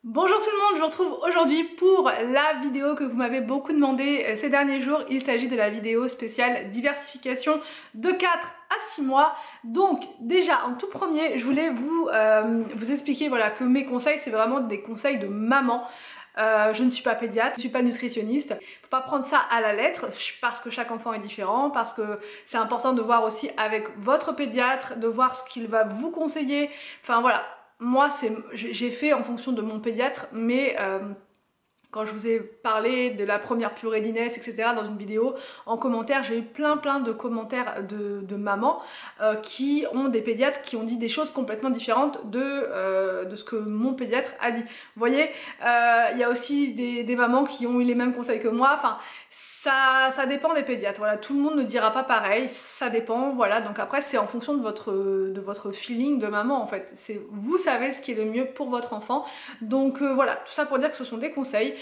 Bonjour tout le monde, je vous retrouve aujourd'hui pour la vidéo que vous m'avez beaucoup demandé ces derniers jours. Il s'agit de la vidéo spéciale diversification de 4 à 6 mois. Donc déjà en tout premier, je voulais vous expliquer voilà, que mes conseils c'est vraiment des conseils de maman. Je ne suis pas pédiatre, je ne suis pas nutritionniste. Faut pas prendre ça à la lettre parce que chaque enfant est différent, parce que c'est important de voir aussi avec votre pédiatre, de voir ce qu'il va vous conseiller. Enfin voilà, moi j'ai fait en fonction de mon pédiatre, mais quand je vous ai parlé de la première purée d'Inès, etc. dans une vidéo, en commentaire, j'ai eu plein de commentaires de mamans qui ont des pédiatres qui ont dit des choses complètement différentes de ce que mon pédiatre a dit. Vous voyez, il y a aussi des mamans qui ont eu les mêmes conseils que moi, enfin, ça dépend des pédiatres, voilà, tout le monde ne dira pas pareil, ça dépend, voilà, donc après c'est en fonction de votre feeling de maman en fait, vous savez ce qui est le mieux pour votre enfant, donc voilà, tout ça pour dire que ce sont des conseils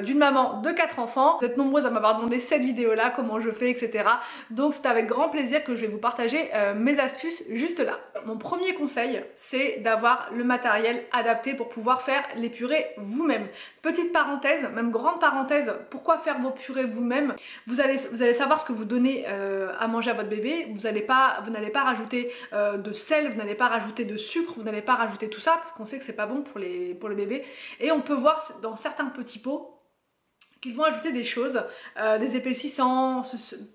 d'une maman de 4 enfants. Vous êtes nombreuses à m'avoir demandé cette vidéo là, comment je fais, etc. Donc c'est avec grand plaisir que je vais vous partager mes astuces juste là. Mon premier conseil, c'est d'avoir le matériel adapté pour pouvoir faire les purées vous-même. Petite parenthèse, même grande parenthèse, pourquoi faire vos purées vous-même? Vous allez savoir ce que vous donnez à manger à votre bébé, vous n'allez pas rajouter de sel, vous n'allez pas rajouter de sucre, vous n'allez pas rajouter tout ça parce qu'on sait que c'est pas bon pour le bébé. Et on peut voir dans certains petits pots qu'ils vont ajouter des choses, des épaississants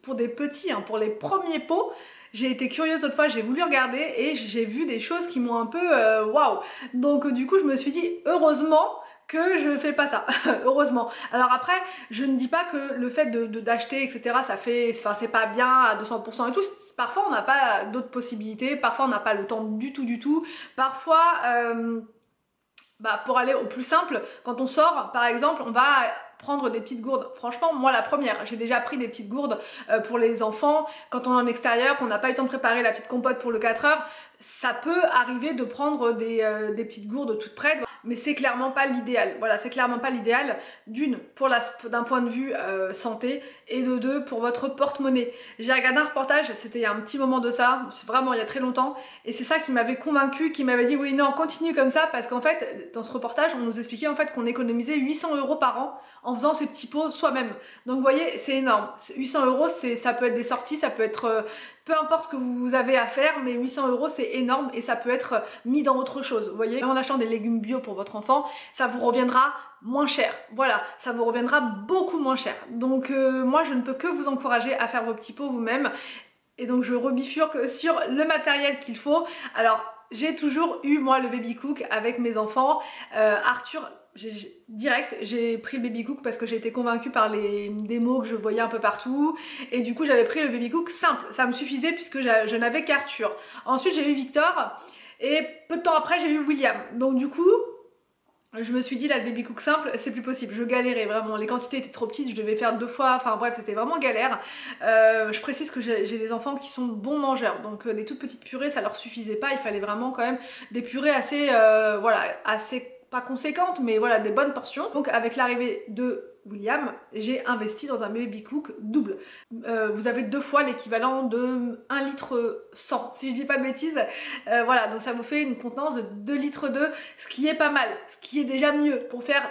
pour des petits, hein, pour les premiers pots. J'ai été curieuse l'autre fois, j'ai voulu regarder et j'ai vu des choses qui m'ont un peu waouh. Donc du coup je me suis dit heureusement que je fais pas ça, heureusement. Alors après, je ne dis pas que le fait d'acheter, etc., ça fait, enfin c'est pas bien à 200% et tout. Parfois on n'a pas d'autres possibilités, parfois on n'a pas le temps du tout. Parfois, pour aller au plus simple, quand on sort, par exemple, on va prendre des petites gourdes. Franchement, moi la première, j'ai déjà pris des petites gourdes pour les enfants. Quand on est en extérieur, qu'on n'a pas eu le temps de préparer la petite compote pour le 4 heures, ça peut arriver de prendre des petites gourdes toutes prêtes, mais c'est clairement pas l'idéal. Voilà, c'est clairement pas l'idéal. D'une, d'un point de vue santé, et de deux, pour votre porte-monnaie. J'ai regardé un reportage, c'était il y a un petit moment de ça, c'est vraiment il y a très longtemps, et c'est ça qui m'avait convaincue, qui m'avait dit oui non, continue comme ça, parce qu'en fait, dans ce reportage, on nous expliquait en fait qu'on économisait 800 € par an en faisant ces petits pots soi-même. Donc vous voyez, c'est énorme. 800 €, ça peut être des sorties, ça peut être peu importe ce que vous avez à faire, mais 800 € c'est énorme et ça peut être mis dans autre chose. Vous voyez, en achetant des légumes bio pour votre enfant, ça vous reviendra moins cher. Voilà, ça vous reviendra beaucoup moins cher. Donc moi je ne peux que vous encourager à faire vos petits pots vous-même. Et donc je rebifurque sur le matériel qu'il faut. Alors j'ai toujours eu moi le baby cook avec mes enfants. Arthur, j'ai pris le baby cook parce que j'ai été convaincue par les démos que je voyais un peu partout, et du coup j'avais pris le baby cook simple, ça me suffisait puisque je n'avais qu'Arthur. Ensuite j'ai eu Victor et peu de temps après j'ai eu William, donc du coup je me suis dit là le baby cook simple c'est plus possible, je galérais vraiment, les quantités étaient trop petites, je devais faire 2 fois, enfin bref c'était vraiment galère. Je précise que j'ai des enfants qui sont bons mangeurs, donc des toutes petites purées ça leur suffisait pas, il fallait vraiment quand même des purées assez, voilà, assez pas conséquentes mais voilà des bonnes portions. Donc avec l'arrivée de William, j'ai investi dans un baby cook double. Vous avez 2 fois l'équivalent de 1 litre 100 si je dis pas de bêtises. Voilà, donc ça vous fait une contenance de 2 litres 2, ce qui est pas mal, ce qui est déjà mieux pour faire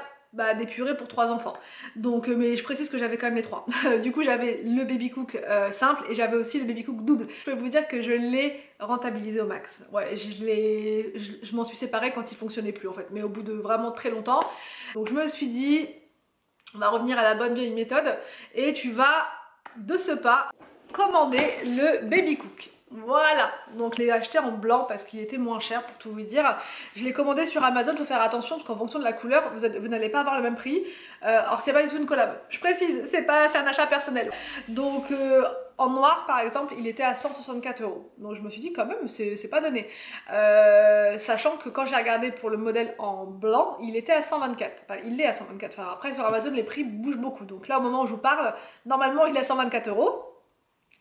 des purées pour 3 enfants. Donc mais je précise que j'avais quand même les 3. Du coup j'avais le baby cook simple et j'avais aussi le baby cook double. Je peux vous dire que je l'ai rentabilisé au max. Ouais, je m'en suis séparée quand il fonctionnait plus en fait, mais au bout de vraiment très longtemps. Donc je me suis dit on va revenir à la bonne vieille méthode et tu vas de ce pas commander le baby cook. Voilà, donc je l'ai acheté en blanc parce qu'il était moins cher pour tout vous dire. Je l'ai commandé sur Amazon, il faut faire attention parce qu'en fonction de la couleur, vous n'allez pas avoir le même prix. Alors c'est pas du tout une collab, je précise, c'est un achat personnel. Donc en noir par exemple, il était à 164 €. Donc je me suis dit quand même, c'est pas donné. Sachant que quand j'ai regardé pour le modèle en blanc, il était à 124. Enfin, il est à 124. Enfin, après sur Amazon, les prix bougent beaucoup. Donc là, au moment où je vous parle, normalement il est à 124 €.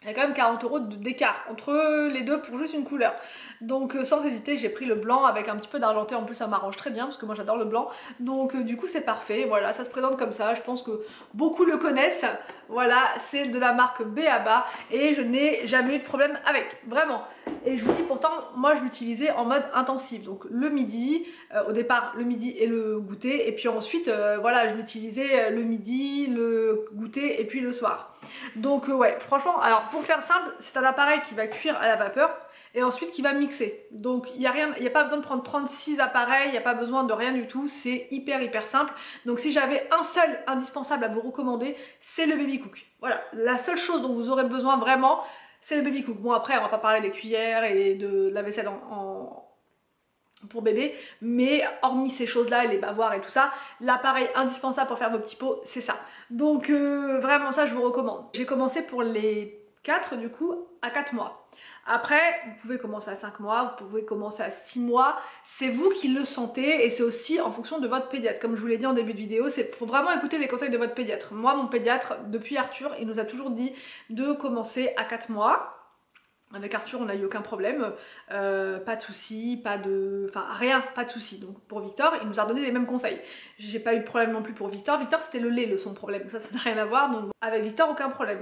Il y a quand même 40 € d'écart entre les deux pour juste une couleur. Donc sans hésiter, j'ai pris le blanc avec un petit peu d'argenté. En plus ça m'arrange très bien parce que moi j'adore le blanc. Donc du coup c'est parfait, voilà, ça se présente comme ça. Je pense que beaucoup le connaissent. Voilà, c'est de la marque B.A.B.A. et je n'ai jamais eu de problème avec, vraiment. Et je vous dis pourtant, moi je l'utilisais en mode intensif, donc le midi, au départ le midi et le goûter, et puis ensuite voilà, je l'utilisais le midi, le goûter et puis le soir. Donc ouais, franchement, alors pour faire simple, c'est un appareil qui va cuire à la vapeur et ensuite qui va mixer. Donc il n'y a rien, il n'y a pas besoin de prendre 36 appareils, il n'y a pas besoin de rien du tout, c'est hyper simple. Donc si j'avais un seul indispensable à vous recommander, c'est le Baby Cook. Voilà, la seule chose dont vous aurez besoin vraiment, c'est le Baby Cook. Bon après on va pas parler des cuillères et de la vaisselle pour bébé, mais hormis ces choses-là, les bavoirs et tout ça, l'appareil indispensable pour faire vos petits pots, c'est ça. Donc vraiment ça je vous recommande. J'ai commencé pour les 4 du coup à 4 mois. Après, vous pouvez commencer à 5 mois, vous pouvez commencer à 6 mois, c'est vous qui le sentez et c'est aussi en fonction de votre pédiatre. Comme je vous l'ai dit en début de vidéo, il faut vraiment écouter les conseils de votre pédiatre. Moi, mon pédiatre, depuis Arthur, il nous a toujours dit de commencer à 4 mois. Avec Arthur, on n'a eu aucun problème, pas de soucis, enfin rien, pas de soucis. Donc pour Victor, il nous a donné les mêmes conseils. J'ai pas eu de problème non plus pour Victor. Victor, c'était le lait, son problème. Ça n'a rien à voir. Donc avec Victor, aucun problème.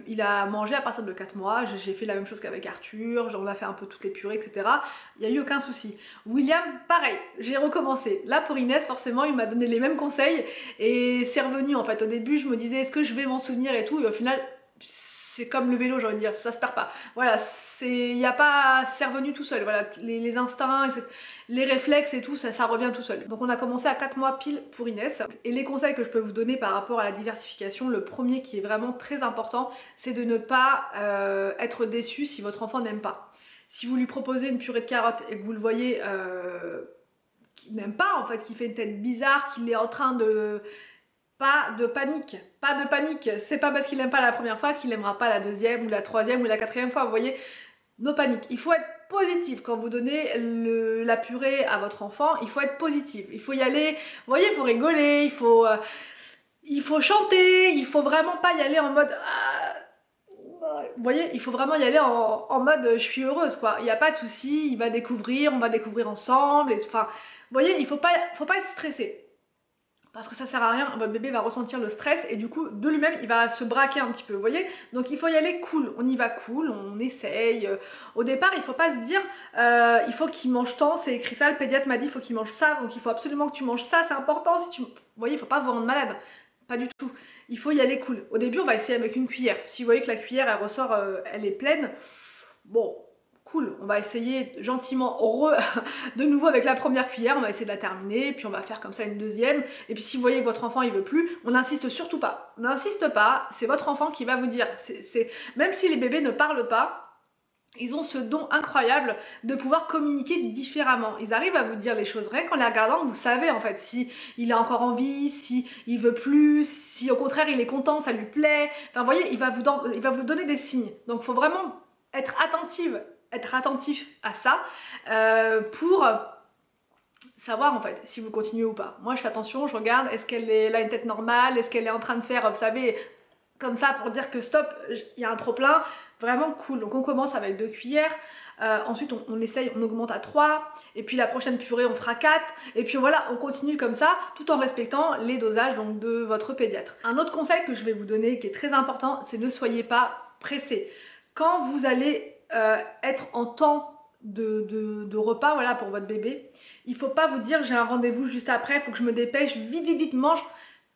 Il a mangé à partir de 4 mois. J'ai fait la même chose qu'avec Arthur. On a fait un peu toutes les purées, etc. Il n'y a eu aucun souci. William, pareil. J'ai recommencé. Là, pour Inès, forcément, il m'a donné les mêmes conseils et c'est revenu en fait. Au début, je me disais, est-ce que je vais m'en souvenir et tout. Et au final, c'est comme le vélo, j'ai envie de dire, ça se perd pas. Voilà, c'est revenu tout seul. Voilà, les instincts, les réflexes et tout, ça revient tout seul. Donc on a commencé à 4 mois pile pour Inès. Et les conseils que je peux vous donner par rapport à la diversification, le premier qui est vraiment très important, c'est de ne pas être déçu si votre enfant n'aime pas. Si vous lui proposez une purée de carottes et que vous le voyez qui n'aime pas en fait, qui fait une tête bizarre, qu'il est en train de... Pas de panique, pas de panique, c'est pas parce qu'il n'aime pas la première fois qu'il n'aimera pas la deuxième ou la troisième ou la quatrième fois, vous voyez, no panique. Il faut être positif quand vous donnez la purée à votre enfant, il faut être positif, il faut y aller, vous voyez, il faut rigoler, il faut chanter, il faut vraiment pas y aller en mode... vous voyez, il faut vraiment y aller en mode je suis heureuse quoi, il n'y a pas de souci, il va découvrir, on va découvrir ensemble, enfin, vous voyez, il faut pas être stressé. Parce que ça sert à rien, votre bébé va ressentir le stress et du coup de lui-même il va se braquer un petit peu, vous voyez. Donc il faut y aller cool, on y va cool, on essaye. Au départ il faut pas se dire il faut qu'il mange tant, c'est écrit ça, le pédiatre m'a dit il faut qu'il mange ça, donc il faut absolument que tu manges ça, c'est important. Si tu... Vous voyez, il faut pas vous rendre malade, pas du tout. Il faut y aller cool. Au début on va essayer avec une cuillère, si vous voyez que la cuillère elle ressort, elle est pleine, bon... Cool, on va essayer gentiment de nouveau avec la première cuillère, on va essayer de la terminer, puis on va faire comme ça une deuxième, et puis si vous voyez que votre enfant il veut plus, on n'insiste surtout pas, on n'insiste pas, c'est votre enfant qui va vous dire, même si les bébés ne parlent pas, ils ont ce don incroyable de pouvoir communiquer différemment. Ils arrivent à vous dire les choses, rien qu'en les regardant, vous savez en fait si il a encore envie, si il veut plus, si au contraire il est content, ça lui plaît, enfin vous voyez, il va vous donner des signes, donc il faut vraiment être attentif à ça pour savoir en fait si vous continuez ou pas. Moi je fais attention, je regarde, est-ce qu'elle a une tête normale, est-ce qu'elle est en train de faire, vous savez, comme ça pour dire que stop, il y a un trop plein, vraiment cool. Donc on commence avec 2 cuillères, ensuite on essaye, on augmente à 3, et puis la prochaine purée on fera 4, et puis voilà, on continue comme ça, tout en respectant les dosages donc, de votre pédiatre. Un autre conseil que je vais vous donner qui est très important, c'est ne soyez pas pressé. Quand vous allez être en temps de repas voilà, pour votre bébé, il faut pas vous dire j'ai un rendez-vous juste après, il faut que je me dépêche, vite mange,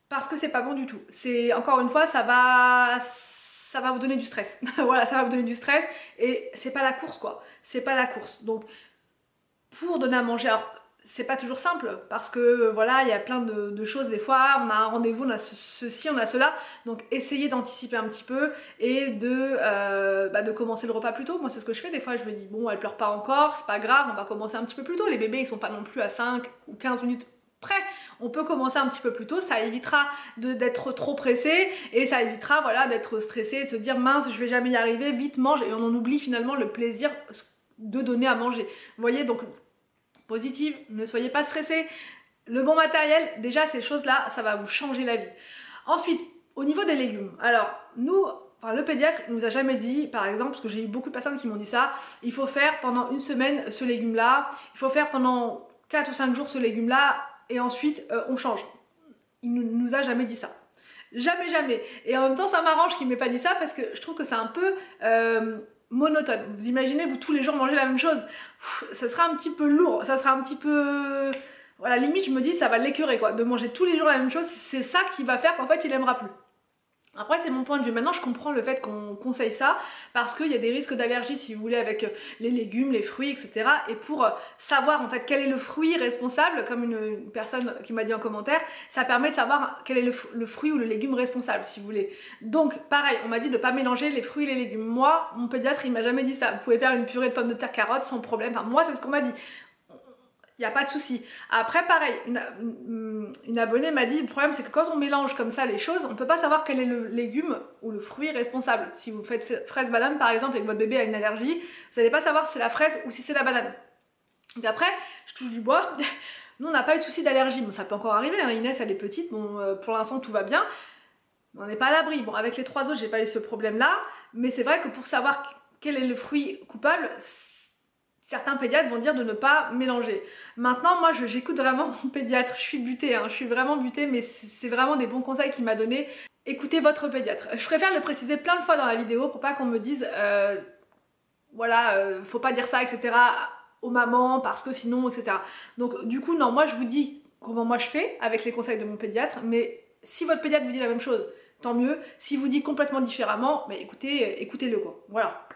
parce que c'est pas bon du tout. C'est encore une fois, ça va vous donner du stress. Voilà, ça va vous donner du stress et c'est pas la course quoi, c'est pas la course. Donc pour donner à manger, alors c'est pas toujours simple parce que voilà, il y a plein de choses des fois, on a un rendez-vous, on a ceci, on a cela, donc essayez d'anticiper un petit peu et de commencer le repas plus tôt. Moi c'est ce que je fais, des fois je me dis bon elle pleure pas encore, c'est pas grave, on va commencer un petit peu plus tôt, les bébés ils sont pas non plus à 5 ou 15 minutes près, on peut commencer un petit peu plus tôt, ça évitera d'être trop pressé et ça évitera voilà, d'être stressé, de se dire mince je vais jamais y arriver, vite mange, et on en oublie finalement le plaisir de donner à manger. Vous voyez, donc positive, ne soyez pas stressés. Le bon matériel, déjà ces choses-là, ça va vous changer la vie. Ensuite, au niveau des légumes, alors nous, enfin, le pédiatre il nous a jamais dit, par exemple, parce que j'ai eu beaucoup de personnes qui m'ont dit ça, il faut faire pendant une semaine ce légume-là, il faut faire pendant 4 ou 5 jours ce légume-là, et ensuite on change. Il nous a jamais dit ça. Jamais. Et en même temps, ça m'arrange qu'il m'ait pas dit ça, parce que je trouve que c'est un peu... monotone. Vous imaginez, vous tous les jours mangez la même chose, ça sera un petit peu lourd, ça sera un petit peu... Voilà, limite je me dis ça va l'écœurer quoi, de manger tous les jours la même chose, c'est ça qui va faire qu'en fait il aimera plus. Après c'est mon point de vue, maintenant je comprends le fait qu'on conseille ça parce qu'il y a des risques d'allergie si vous voulez avec les légumes, les fruits, etc. Et pour savoir en fait quel est le fruit responsable, comme une personne qui m'a dit en commentaire, ça permet de savoir quel est le fruit ou le légume responsable si vous voulez. Donc pareil, on m'a dit de ne pas mélanger les fruits et les légumes. Moi, mon pédiatre il m'a jamais dit ça, vous pouvez faire une purée de pommes de terre carottes sans problème, enfin moi c'est ce qu'on m'a dit. Il n'y a pas de souci. Après, pareil, une abonnée m'a dit, le problème c'est que quand on mélange comme ça les choses, on ne peut pas savoir quel est le légume ou le fruit responsable. Si vous faites fraise banane par exemple et que votre bébé a une allergie, vous n'allez pas savoir si c'est la fraise ou si c'est la banane. Donc après, je touche du bois, nous on n'a pas eu de souci d'allergie. Bon, ça peut encore arriver, hein. Inès elle est petite, bon, pour l'instant tout va bien. On n'est pas à l'abri. Bon, avec les 3 autres, j'ai pas eu ce problème-là, mais c'est vrai que pour savoir quel est le fruit coupable, certains pédiatres vont dire de ne pas mélanger. Maintenant, moi, j'écoute vraiment mon pédiatre. Je suis butée, hein, je suis vraiment butée, mais c'est vraiment des bons conseils qu'il m'a donné. Écoutez votre pédiatre. Je préfère le préciser plein de fois dans la vidéo pour pas qu'on me dise voilà, faut pas dire ça, etc. aux mamans parce que sinon, etc. Donc, du coup, non, moi, je vous dis comment moi je fais avec les conseils de mon pédiatre, mais si votre pédiatre vous dit la même chose, tant mieux. S'il vous dit complètement différemment, mais écoutez, écoutez-le quoi. Voilà.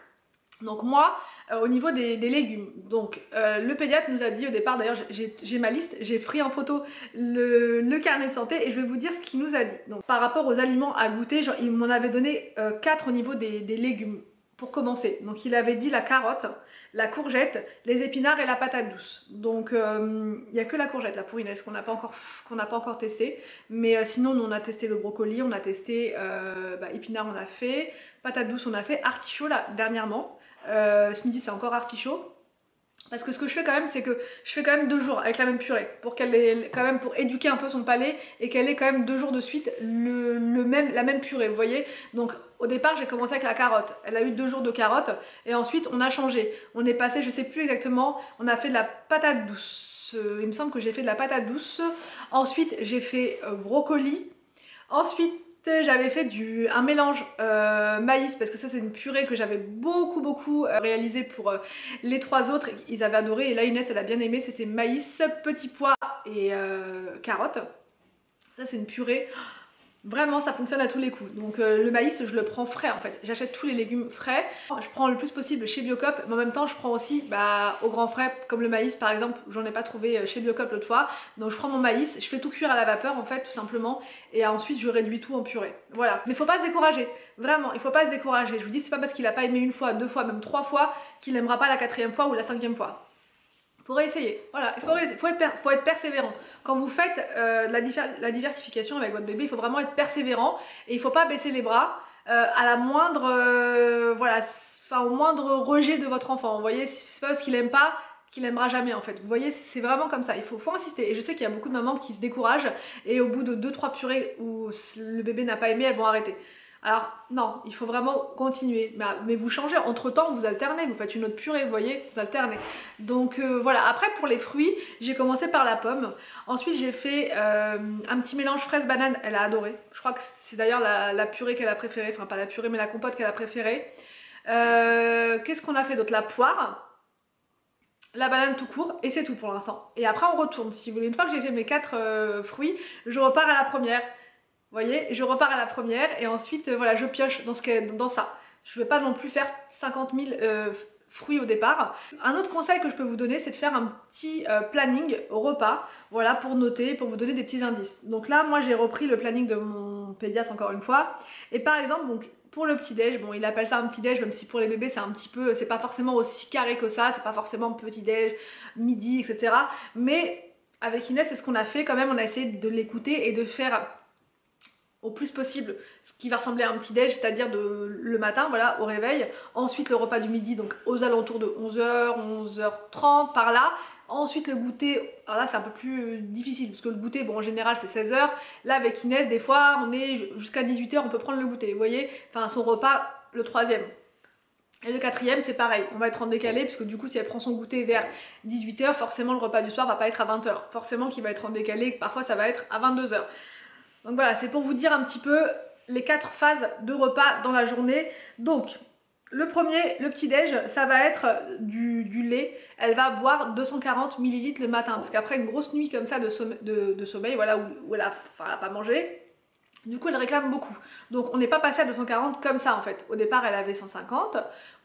Donc moi, au niveau des légumes, donc le pédiatre nous a dit au départ, d'ailleurs j'ai ma liste, j'ai pris en photo le carnet de santé et je vais vous dire ce qu'il nous a dit. Donc par rapport aux aliments à goûter, genre, il m'en avait donné 4 au niveau des légumes, pour commencer. Donc il avait dit la carotte, la courgette, les épinards et la patate douce. Donc il n'y a que la courgette là pour Inès qu'on n'a pas encore testé. Mais sinon nous on a testé le brocoli, on a testé épinards on a fait, patate douce on a fait, artichaut là dernièrement. Ce midi c'est encore artichaut. Parce que ce que je fais quand même, c'est que je fais quand même 2 jours avec la même purée pour qu'elle ait quand même pour éduquer un peu son palais et qu'elle ait quand même 2 jours de suite la même purée, vous voyez. Donc au départ j'ai commencé avec la carotte, elle a eu 2 jours de carotte et ensuite on a changé. On est passé, je sais plus exactement, on a fait de la patate douce. Il me semble que j'ai fait de la patate douce. Ensuite j'ai fait brocoli. Ensuite j'avais fait un mélange maïs parce que ça c'est une purée que j'avais beaucoup réalisée pour les 3 autres, ils avaient adoré et là Inès elle a bien aimé, c'était maïs, petits pois et carottes. Ça c'est une purée, vraiment ça fonctionne à tous les coups. Donc le maïs je le prends frais en fait, j'achète tous les légumes frais, je prends le plus possible chez Biocop, mais en même temps je prends aussi au grand frais comme le maïs par exemple, j'en ai pas trouvé chez Biocop l'autre fois. Donc je prends mon maïs, je fais tout cuire à la vapeur en fait tout simplement et ensuite je réduis tout en purée. Voilà, mais faut pas se décourager, vraiment il faut pas se décourager. Je vous dis c'est pas parce qu'il a pas aimé une fois, 2 fois, même 3 fois qu'il aimera pas la 4e fois ou la 5e fois. Faut réessayer, voilà, faut être persévérant. Quand vous faites la diversification avec votre bébé, il faut vraiment être persévérant et il faut pas baisser les bras à la moindre, au moindre rejet de votre enfant. Vous voyez, c'est pas parce qu'il aime pas qu'il aimera jamais en fait. Vous voyez, c'est vraiment comme ça, il faut insister. Et je sais qu'il y a beaucoup de mamans qui se découragent et au bout de 2-3 purées où le bébé n'a pas aimé, elles vont arrêter. Alors non, il faut vraiment continuer, mais vous changez, entre temps vous alternez, vous faites une autre purée, vous voyez, vous alternez. Donc voilà, après pour les fruits, j'ai commencé par la pomme, ensuite j'ai fait un petit mélange fraise-banane, elle a adoré, je crois que c'est d'ailleurs la purée qu'elle a préférée, enfin pas la purée mais la compote qu'elle a préférée. Qu'est-ce qu'on a fait d'autre? La poire, la banane tout court et c'est tout pour l'instant. Et après on retourne, si vous voulez, une fois que j'ai fait mes 4 fruits, je repars à la première. Vous voyez, je repars à la première et ensuite voilà, je pioche dans ça. Je ne vais pas non plus faire 50 000 fruits au départ. Un autre conseil que je peux vous donner, c'est de faire un petit planning au repas, voilà, pour noter, pour vous donner des petits indices. Donc là, moi j'ai repris le planning de mon pédiatre encore une fois. Et par exemple, donc pour le petit-déj, bon, il appelle ça un petit-déj, même si pour les bébés c'est un petit peu, c'est pas forcément aussi carré que ça, c'est pas forcément petit-déj, midi, etc. Mais avec Inès, c'est ce qu'on a fait quand même, on a essayé de l'écouter et de faire au plus possible ce qui va ressembler à un petit déj, c'est-à-dire le matin, voilà, au réveil. Ensuite le repas du midi, donc aux alentours de 11h, 11h30 par là. Ensuite le goûter, alors là c'est un peu plus difficile parce que le goûter, bon en général c'est 16h. Là avec Inès, des fois on est jusqu'à 18h, on peut prendre le goûter, vous voyez. Enfin son repas, le 3e. Et le 4e c'est pareil, on va être en décalé puisque du coup si elle prend son goûter vers 18h, forcément le repas du soir va pas être à 20h. Forcément qu'il va être en décalé, parfois ça va être à 22h. Donc voilà, c'est pour vous dire un petit peu les 4 phases de repas dans la journée. Donc, le petit-déj, ça va être du lait. Elle va boire 240 ml le matin. Parce qu'après une grosse nuit comme ça de sommeil, voilà, où elle a pas mangé, du coup elle réclame beaucoup. Donc on n'est pas passé à 240 comme ça en fait. Au départ elle avait 150,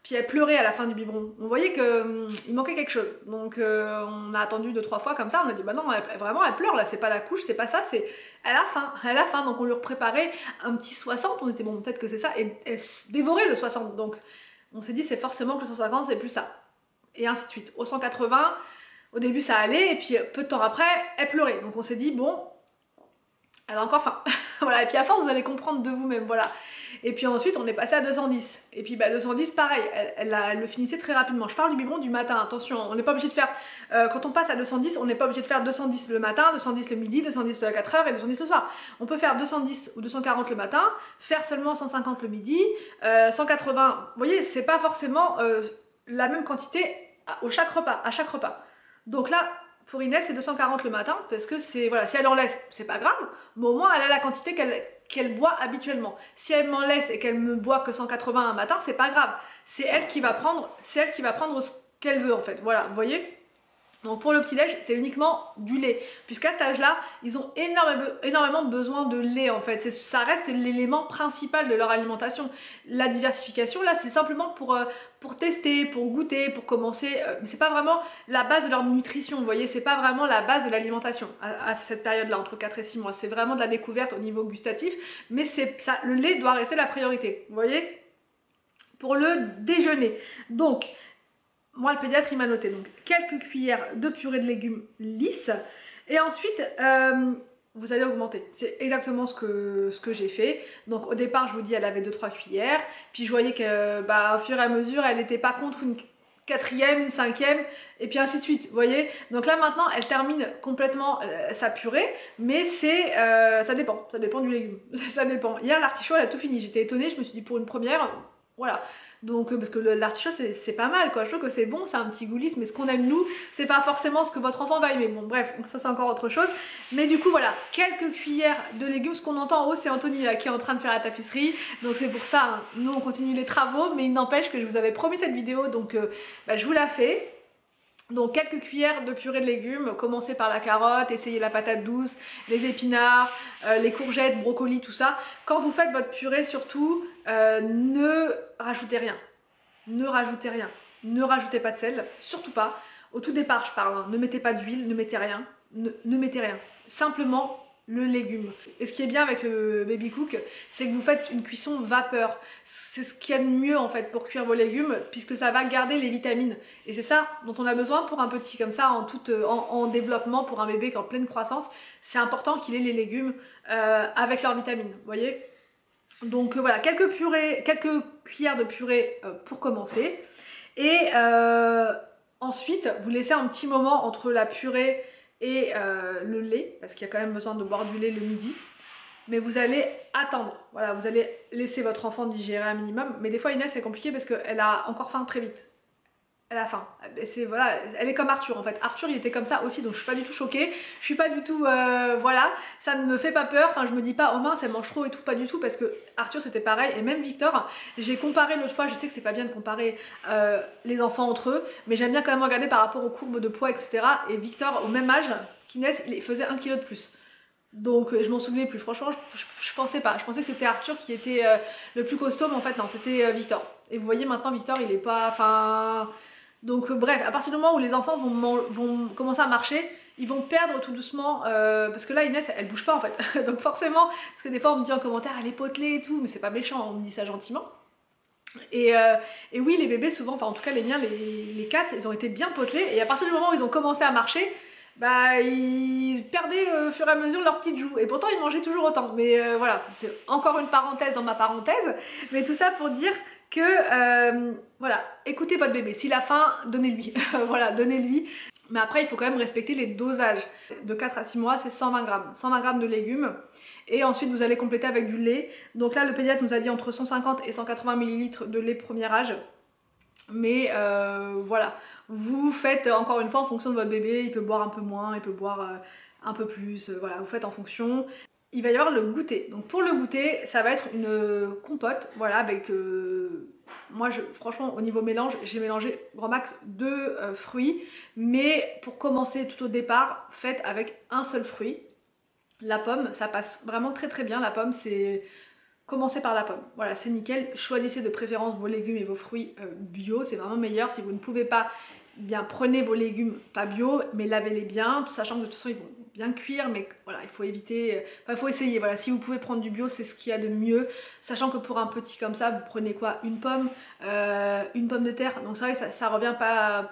puis elle pleurait à la fin du biberon. On voyait qu'il manquait quelque chose. Donc on a attendu 2-3 fois comme ça, on a dit bah non, vraiment elle pleure là, c'est pas la couche, c'est pas ça, c'est elle a faim. Donc on lui préparait un petit 60, on était bon peut-être que c'est ça, et elle dévorait le 60. Donc on s'est dit c'est forcément que le 150 c'est plus ça. Et ainsi de suite. Au 180, au début ça allait, et puis peu de temps après, elle pleurait. Donc on s'est dit bon, elle a encore faim. Voilà, et puis à force vous allez comprendre de vous-même, voilà. Et puis ensuite on est passé à 210. Et puis bah 210 pareil, elle le finissait très rapidement. Je parle du biberon du matin, attention, on n'est pas obligé de faire, quand on passe à 210, on n'est pas obligé de faire 210 le matin, 210 le midi, 210 à 4h et 210 le soir. On peut faire 210 ou 240 le matin, faire seulement 150 le midi, 180, vous voyez, c'est pas forcément la même quantité à chaque repas. Donc là, pour Inès, c'est 240 le matin, parce que c'est, voilà, si elle en laisse, c'est pas grave, mais au moins elle a la quantité qu'elle boit habituellement. Si elle m'en laisse et qu'elle me boit que 180 un matin, c'est pas grave. C'est elle qui va prendre ce qu'elle veut en fait. Voilà, vous voyez? Donc pour le petit-déj, c'est uniquement du lait. Puisqu'à cet âge-là, ils ont énormément besoin de lait en fait. Ça reste l'élément principal de leur alimentation. La diversification, là, c'est simplement pour tester, pour goûter, pour commencer. Mais c'est pas vraiment la base de leur nutrition, vous voyez. C'est pas vraiment la base de l'alimentation à cette période-là, entre 4 et 6 mois. C'est vraiment de la découverte au niveau gustatif. Mais le lait doit rester la priorité, vous voyez. Pour le déjeuner. Donc, moi, le pédiatre, il m'a noté donc quelques cuillères de purée de légumes lisses. Et ensuite, vous allez augmenter. C'est exactement ce que j'ai fait. Donc au départ, je vous dis, elle avait 2-3 cuillères. Puis je voyais que, au fur et à mesure, elle n'était pas contre une 4e, une 5e, et puis ainsi de suite. Vous voyez. Donc là, maintenant, elle termine complètement sa purée. Mais ça dépend du légume. Ça dépend. Hier, l'artichaut, elle a tout fini. J'étais étonnée. Je me suis dit, pour une première, voilà. Donc parce que l'artichaut c'est pas mal quoi, je trouve que c'est bon, c'est un petit goût lisse, mais ce qu'on aime nous, c'est pas forcément ce que votre enfant va aimer. Bon bref, ça c'est encore autre chose. Mais du coup voilà, quelques cuillères de légumes. Ce qu'on entend en haut, c'est Anthony là, qui est en train de faire la tapisserie. Donc c'est pour ça, hein, nous on continue les travaux, mais il n'empêche que je vous avais promis cette vidéo, donc je vous la fais. Donc quelques cuillères de purée de légumes, commencez par la carotte, essayez la patate douce, les épinards, les courgettes, brocolis, tout ça. Quand vous faites votre purée surtout, ne rajoutez rien. Ne rajoutez rien. Ne rajoutez pas de sel, surtout pas. Au tout départ je parle, hein, ne mettez pas d'huile, ne mettez rien. Ne mettez rien. Simplement le légume. Et ce qui est bien avec le baby cook, c'est que vous faites une cuisson vapeur. C'est ce qu'il y a de mieux en fait pour cuire vos légumes, puisque ça va garder les vitamines. Et c'est ça dont on a besoin pour un petit comme ça, en développement, pour un bébé qui est en pleine croissance. C'est important qu'il ait les légumes avec leurs vitamines, vous voyez. Donc voilà, quelques cuillères de purée pour commencer. Et ensuite, vous laissez un petit moment entre la purée et le lait, parce qu'il y a quand même besoin de boire du lait le midi. Mais vous allez attendre, voilà, vous allez laisser votre enfant digérer un minimum. Mais des fois Inès c'est compliqué parce qu'elle a encore faim très vite. Elle a faim. Voilà, elle est comme Arthur en fait. Arthur il était comme ça aussi, donc je suis pas du tout choquée. Je suis pas du tout, voilà, ça ne me fait pas peur. Enfin je me dis pas oh mince elle mange trop et tout, pas du tout, parce que Arthur c'était pareil. Et même Victor, j'ai comparé l'autre fois, je sais que c'est pas bien de comparer les enfants entre eux, mais j'aime bien quand même regarder par rapport aux courbes de poids etc. Et Victor au même âge qu'Inès, il faisait 1 kg de plus. Donc je m'en souvenais plus, franchement je pensais pas, je pensais que c'était Arthur qui était le plus costaud, mais en fait non, c'était Victor. Et vous voyez maintenant Victor il est pas, enfin... Donc bref, à partir du moment où les enfants vont commencer à marcher, ils vont perdre tout doucement, parce que là Inès elle bouge pas en fait. Donc forcément, parce que des fois on me dit en commentaire elle est potelée et tout, mais c'est pas méchant, on me dit ça gentiment. Et oui, les bébés souvent, enfin en tout cas les miens, les 4, ils ont été bien potelés, et à partir du moment où ils ont commencé à marcher, ils perdaient au fur et à mesure leurs petites joues, et pourtant ils mangeaient toujours autant. Mais voilà, c'est encore une parenthèse dans ma parenthèse, mais tout ça pour dire que voilà, écoutez votre bébé, s'il a faim, donnez-lui, voilà, donnez-lui. Mais après il faut quand même respecter les dosages. De 4 à 6 mois c'est 120 grammes, 120 grammes de légumes. Et ensuite vous allez compléter avec du lait. Donc là le pédiatre nous a dit entre 150 et 180 ml de lait premier âge. Mais voilà, vous faites encore une fois en fonction de votre bébé, il peut boire un peu moins, il peut boire un peu plus, voilà, vous faites en fonction. il va y avoir le goûter. Donc pour le goûter, ça va être une compote, voilà, avec... moi, franchement, au niveau mélange, j'ai mélangé grand max 2 fruits. Mais pour commencer tout au départ, faites avec un seul fruit. La pomme, ça passe vraiment très très bien. La pomme, c'est... Commencez par la pomme, voilà, c'est nickel. Choisissez de préférence vos légumes et vos fruits bio, c'est vraiment meilleur. Si vous ne pouvez pas, bien prenez vos légumes pas bio, mais lavez-les bien, tout sachant que de toute façon ils vont bien cuire, mais voilà, il faut éviter, enfin il faut essayer, voilà, si vous pouvez prendre du bio, c'est ce qu'il y a de mieux, sachant que pour un petit comme ça, vous prenez quoi? Une pomme de terre, donc c'est vrai que ça revient pas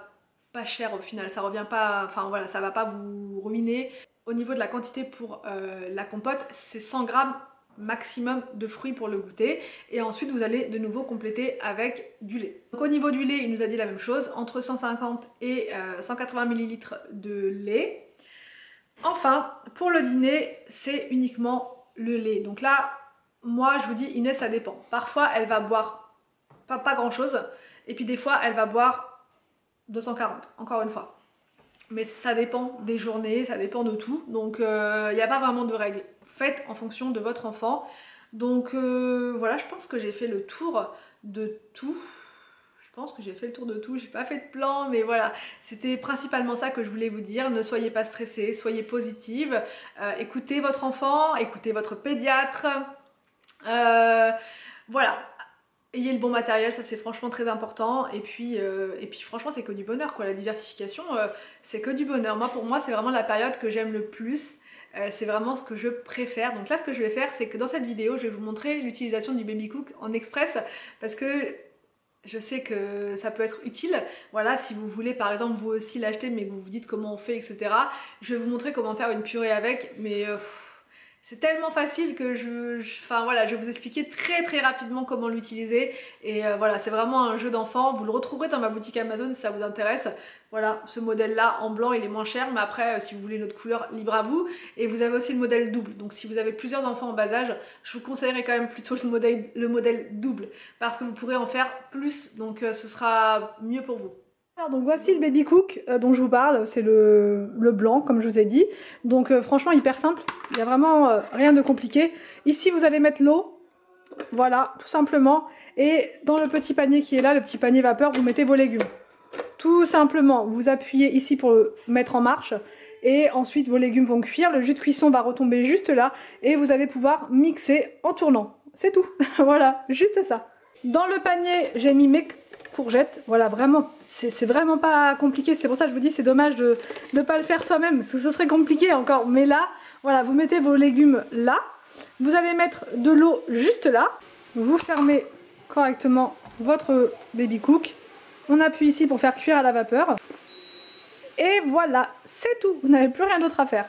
cher au final, ça revient pas, enfin voilà, ça va pas vous ruiner. Au niveau de la quantité pour la compote, c'est 100 grammes maximum de fruits pour le goûter, et ensuite vous allez de nouveau compléter avec du lait. Donc au niveau du lait, il nous a dit la même chose, entre 150 et 180 ml de lait. Enfin, pour le dîner, c'est uniquement le lait. Donc là, moi je vous dis, Inès, ça dépend. Parfois elle va boire pas grand chose, et puis des fois elle va boire 240, encore une fois. Mais ça dépend des journées, ça dépend de tout, donc il n'y a pas vraiment de règles. Faites en fonction de votre enfant. Donc voilà, je pense que j'ai fait le tour de tout. Je pense que j'ai fait le tour de tout, j'ai pas fait de plan, mais voilà, c'était principalement ça que je voulais vous dire. Ne soyez pas stressés, soyez positive, écoutez votre enfant, écoutez votre pédiatre. Voilà, ayez le bon matériel, ça c'est franchement très important. Et puis franchement c'est que du bonheur quoi, la diversification c'est que du bonheur. Moi pour moi c'est vraiment la période que j'aime le plus, c'est vraiment ce que je préfère. Donc là ce que je vais faire c'est que dans cette vidéo je vais vous montrer l'utilisation du Baby Cook en express, parce que je sais que ça peut être utile. Voilà, si vous voulez par exemple vous aussi l'acheter mais que vous vous dites comment on fait, etc. Je vais vous montrer comment faire une purée avec, mais c'est tellement facile que enfin voilà, je vais vous expliquer très rapidement comment l'utiliser. Et voilà, c'est vraiment un jeu d'enfant. Vous le retrouverez dans ma boutique Amazon si ça vous intéresse. Voilà, ce modèle là en blanc il est moins cher, mais après si vous voulez une autre couleur, libre à vous. Et vous avez aussi le modèle double, donc si vous avez plusieurs enfants en bas âge, je vous conseillerais quand même plutôt le modèle double, parce que vous pourrez en faire plus, donc ce sera mieux pour vous. Alors, donc voici le Baby Cook dont je vous parle, c'est le blanc comme je vous ai dit. Donc franchement hyper simple, il n'y a vraiment rien de compliqué. Ici vous allez mettre l'eau, voilà, tout simplement. Et dans le petit panier qui est là, le petit panier vapeur, vous mettez vos légumes. Tout simplement, vous appuyez ici pour le mettre en marche. Et ensuite vos légumes vont cuire, le jus de cuisson va retomber juste là. Et vous allez pouvoir mixer en tournant. C'est tout, voilà, juste ça. Dans le panier, j'ai mis mes courgettes, voilà, vraiment, c'est vraiment pas compliqué, c'est pour ça que je vous dis c'est dommage de ne pas le faire soi-même, parce que ce serait compliqué encore, mais là, voilà, vous mettez vos légumes là, vous allez mettre de l'eau juste là, vous fermez correctement votre Baby Cook, on appuie ici pour faire cuire à la vapeur, et voilà, c'est tout, vous n'avez plus rien d'autre à faire.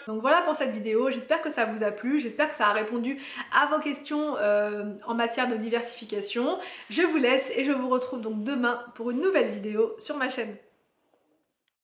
Donc voilà pour cette vidéo, j'espère que ça vous a plu, j'espère que ça a répondu à vos questions en matière de diversification. Je vous laisse et je vous retrouve donc demain pour une nouvelle vidéo sur ma chaîne.